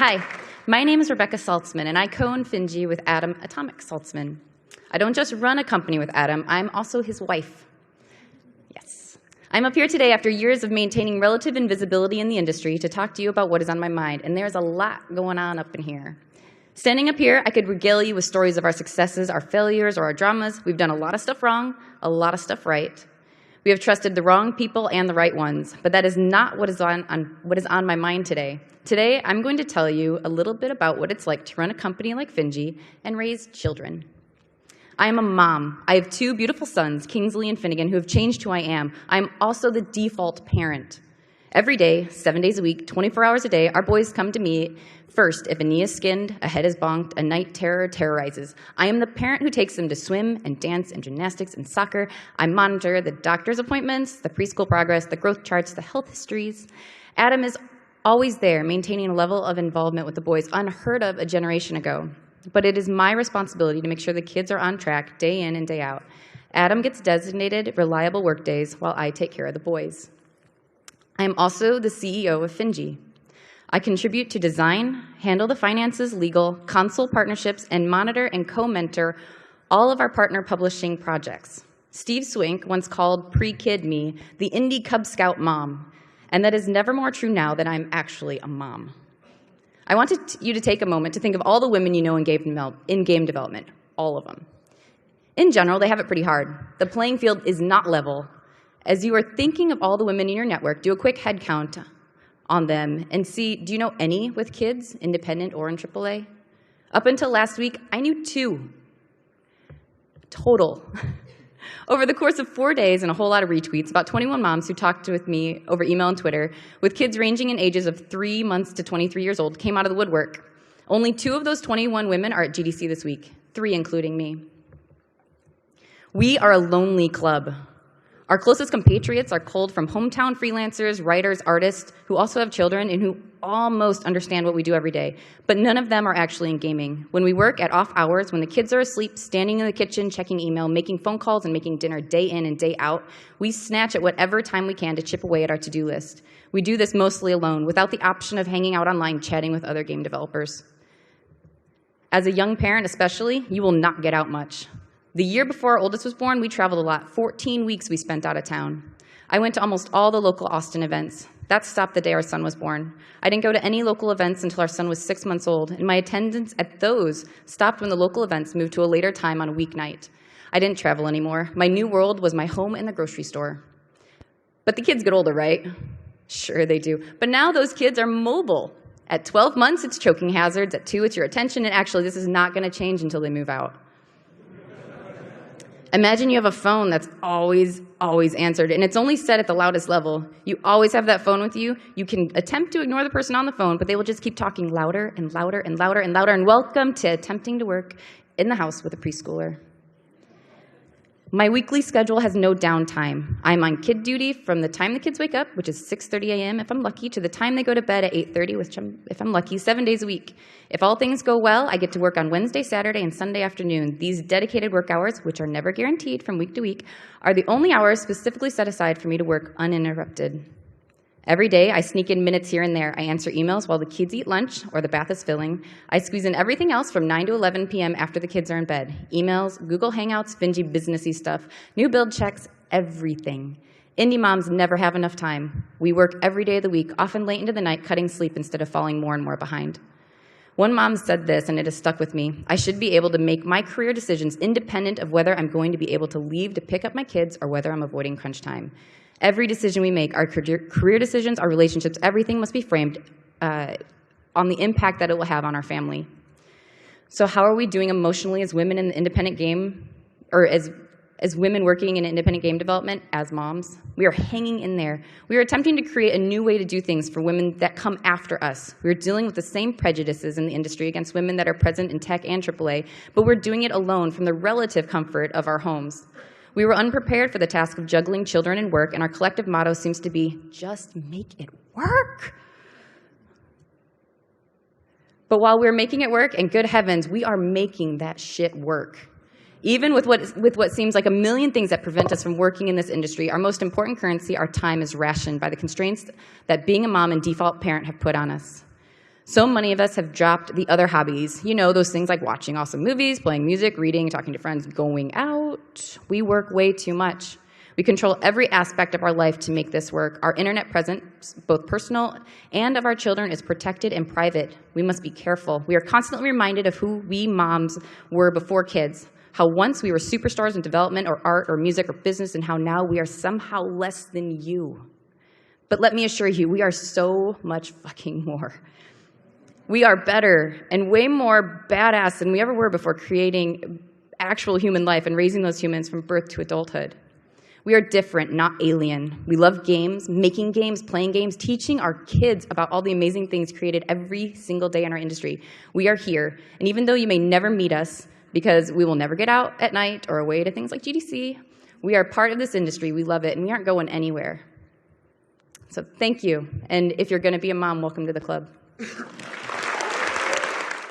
Hi, my name is Bekah Saltsman, and I co-own Finji with Adam Atomic Saltsman. I don't just run a company with Adam, I'm also his wife. Yes. I'm up here today after years of maintaining relative invisibility in the industry to talk to you about what is on my mind, and there's a lot going on up in here. Standing up here, I could regale you with stories of our successes, our failures, or our dramas. We've done a lot of stuff wrong, a lot of stuff right. We have trusted the wrong people and the right ones, but that is not what is on my mind today. Today, I'm going to tell you a little bit about what it's like to run a company like Finji and raise children. I am a mom. I have two beautiful sons, Kingsley and Finnegan, who have changed who I am. I am also the default parent. Every day, 7 days a week, 24 hours a day, our boys come to me first if a knee is skinned, a head is bonked, a night terror terrorizes. I am the parent who takes them to swim and dance and gymnastics and soccer. I monitor the doctor's appointments, the preschool progress, the growth charts, the health histories. Adam is always there, maintaining a level of involvement with the boys unheard of a generation ago. But it is my responsibility to make sure the kids are on track day in and day out. Adam gets designated reliable work days while I take care of the boys. I am also the CEO of Finji. I contribute to design, handle the finances, legal, console partnerships, and monitor and co-mentor all of our partner publishing projects. Steve Swink once called pre-kid me the Indie Cub Scout mom, and that is never more true now that I'm actually a mom. I wanted you to take a moment to think of all the women you know in game development, all of them. In general, they have it pretty hard. The playing field is not level. As you are thinking of all the women in your network, do a quick head count on them and see, do you know any with kids, independent or in AAA? Up until last week, I knew 2 total. Over the course of 4 days and a whole lot of retweets, about 21 moms who talked with me over email and Twitter with kids ranging in ages of 3 months to 23 years old came out of the woodwork. Only 2 of those 21 women are at GDC this week, 3 including me. We are a lonely club. Our closest compatriots are culled from hometown freelancers, writers, artists who also have children and who almost understand what we do every day, but none of them are actually in gaming. When we work at off hours, when the kids are asleep, standing in the kitchen, checking email, making phone calls, and making dinner day in and day out, we snatch at whatever time we can to chip away at our to-do list. We do this mostly alone, without the option of hanging out online, chatting with other game developers. As a young parent especially, you will not get out much. The year before our oldest was born, we traveled a lot. 14 weeks we spent out of town. I went to almost all the local Austin events. That stopped the day our son was born. I didn't go to any local events until our son was 6 months old, and my attendance at those stopped when the local events moved to a later time on a weeknight. I didn't travel anymore. My new world was my home and the grocery store. But the kids get older, right? Sure they do. But now those kids are mobile. At 12 months, it's choking hazards. At 2, it's your attention, and actually this is not going to change until they move out. Imagine you have a phone that's always answered, and it's only set at the loudest level. You always have that phone with you. You can attempt to ignore the person on the phone, but they will just keep talking louder and louder and louder and louder, and welcome to attempting to work in the house with a preschooler. My weekly schedule has no downtime. I'm on kid duty from the time the kids wake up, which is 6:30 a.m. if I'm lucky, to the time they go to bed at 8:30, which if I'm lucky, 7 days a week. If all things go well, I get to work on Wednesday, Saturday, and Sunday afternoon. These dedicated work hours, which are never guaranteed from week to week, are the only hours specifically set aside for me to work uninterrupted. Every day, I sneak in minutes here and there. I answer emails while the kids eat lunch or the bath is filling. I squeeze in everything else from 9 to 11 p.m. after the kids are in bed. Emails, Google Hangouts, Finji businessy stuff, new build checks, everything. Indie moms never have enough time. We work every day of the week, often late into the night, cutting sleep instead of falling more and more behind. One mom said this, and it has stuck with me. I should be able to make my career decisions independent of whether I'm going to be able to leave to pick up my kids or whether I'm avoiding crunch time. Every decision we make, our career decisions, our relationships, everything must be framed on the impact that it will have on our family. So how are we doing emotionally as women in the independent game, or as women working in independent game development, as moms? We are hanging in there. We are attempting to create a new way to do things for women that come after us. We are dealing with the same prejudices in the industry against women that are present in tech and AAA, but we're doing it alone from the relative comfort of our homes. We were unprepared for the task of juggling children and work, and our collective motto seems to be, just make it work. But while we're making it work, and good heavens, we are making that shit work. Even with what seems like a million things that prevent us from working in this industry, our most important currency, our time, is rationed by the constraints that being a mom and default parent have put on us. So many of us have dropped the other hobbies. You know, those things like watching awesome movies, playing music, reading, talking to friends, going out. We work way too much. We control every aspect of our life to make this work. Our internet presence, both personal and of our children, is protected and private. We must be careful. We are constantly reminded of who we moms were before kids, how once we were superstars in development or art or music or business, and how now we are somehow less than you. But let me assure you, we are so much fucking more. We are better and way more badass than we ever were before creating actual human life and raising those humans from birth to adulthood. We are different, not alien. We love games, making games, playing games, teaching our kids about all the amazing things created every single day in our industry. We are here, and even though you may never meet us, because we will never get out at night or away to things like GDC, we are part of this industry, we love it, and we aren't going anywhere. So thank you, and if you're gonna be a mom, welcome to the club.